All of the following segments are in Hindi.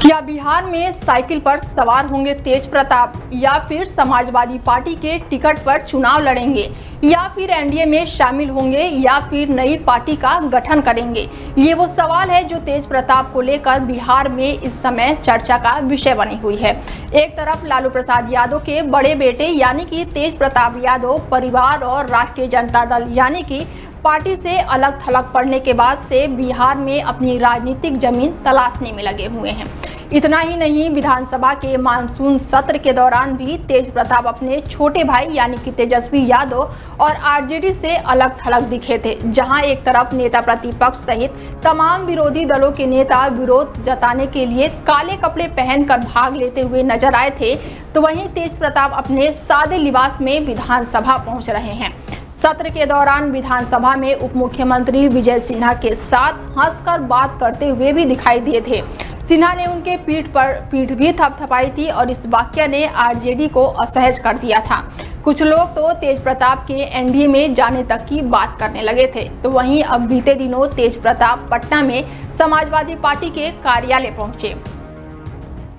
क्या बिहार में साइकिल पर सवार होंगे तेज प्रताप, या फिर समाजवादी पार्टी के टिकट पर चुनाव लड़ेंगे, या फिर एनडीए में शामिल होंगे, या फिर नई पार्टी का गठन करेंगे? ये वो सवाल है जो तेज प्रताप को लेकर बिहार में इस समय चर्चा का विषय बनी हुई है। एक तरफ लालू प्रसाद यादव के बड़े बेटे यानी कि तेज प्रताप यादव परिवार और राष्ट्रीय जनता दल यानी कि पार्टी से अलग थलग पड़ने के बाद से बिहार में अपनी राजनीतिक जमीन तलाशने में लगे हुए हैं। इतना ही नहीं, विधानसभा के मानसून सत्र के दौरान भी तेज प्रताप अपने छोटे भाई यानी कि तेजस्वी यादव और आरजेडी से अलग थलग दिखे थे। जहां एक तरफ नेता प्रतिपक्ष सहित तमाम विरोधी दलों के नेता विरोध जताने के लिए काले कपड़े पहनकर भाग लेते हुए नजर आए थे, तो वहीं तेज प्रताप अपने सादे लिबास में विधानसभा पहुंच रहे हैं। सत्र के दौरान विधानसभा में उप मुख्यमंत्री विजय सिन्हा के साथ हंसकर बात करते हुए भी दिखाई दिए थे। सिन्हा ने उनके पीठ भी थपथपाई थी और इस वाकया ने आरजेडी को असहज कर दिया था। कुछ लोग तो तेज प्रताप के एनडीए में जाने तक की बात करने लगे थे। तो वहीं अब बीते दिनों तेज प्रताप पटना में समाजवादी पार्टी के कार्यालय पहुंचे,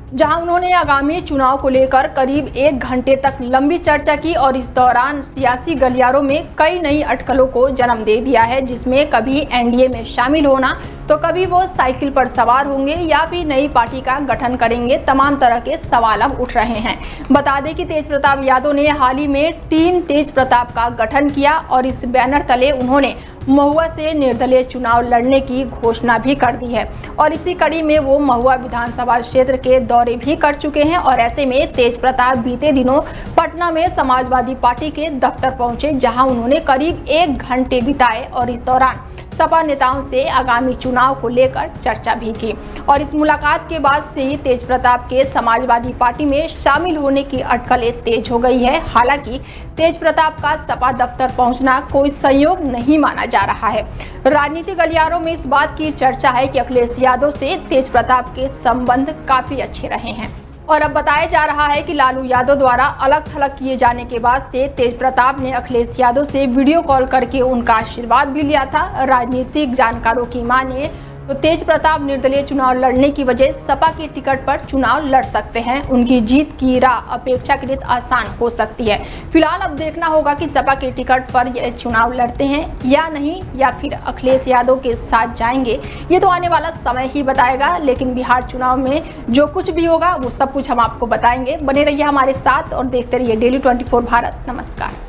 जहां उन्होंने आगामी चुनाव को लेकर करीब 1 घंटे तक लंबी चर्चा की और इस दौरान सियासी गलियारों में कई नई अटकलों को जन्म दे दिया है, जिसमें कभी एनडीए में शामिल होना, तो कभी वो साइकिल पर सवार होंगे या फिर नई पार्टी का गठन करेंगे। तमाम तरह के सवाल अब उठ रहे हैं। बता दें कि तेज प्रताप यादव ने हाल ही में टीम तेज प्रताप का गठन किया और इस बैनर तले उन्होंने महुआ से निर्दलीय चुनाव लड़ने की घोषणा भी कर दी है और इसी कड़ी में वो महुआ विधानसभा क्षेत्र के दौरे भी कर चुके हैं। और ऐसे में तेज प्रताप बीते दिनों पटना में समाजवादी पार्टी के दफ्तर पहुंचे, जहां उन्होंने करीब 1 घंटे बिताए और इस दौरान सपा नेताओं से आगामी चुनाव को लेकर चर्चा भी की। और इस मुलाकात के बाद से ही तेज प्रताप के समाजवादी पार्टी में शामिल होने की अटकलें तेज हो गई है। हालांकि तेज प्रताप का सपा दफ्तर पहुंचना कोई संयोग नहीं माना जा रहा है। राजनीतिक गलियारों में इस बात की चर्चा है कि अखिलेश यादव से तेज प्रताप के संबंध काफी अच्छे रहे हैं और अब बताया जा रहा है कि लालू यादव द्वारा अलग थलग किए जाने के बाद से तेज प्रताप ने अखिलेश यादव से वीडियो कॉल करके उनका आशीर्वाद भी लिया था। राजनीतिक जानकारों की माने तो तेज प्रताप निर्दलीय चुनाव लड़ने की वजह सपा के टिकट पर चुनाव लड़ सकते हैं। उनकी जीत की राह अपेक्षाकृत आसान हो सकती है। फिलहाल अब देखना होगा कि सपा के टिकट पर ये चुनाव लड़ते हैं या नहीं, या फिर अखिलेश यादव के साथ जाएंगे। ये तो आने वाला समय ही बताएगा, लेकिन बिहार चुनाव में जो कुछ भी होगा वो सब कुछ हम आपको बताएंगे। बने रहिए हमारे साथ और देखते रहिए डेली 24 भारत। नमस्कार।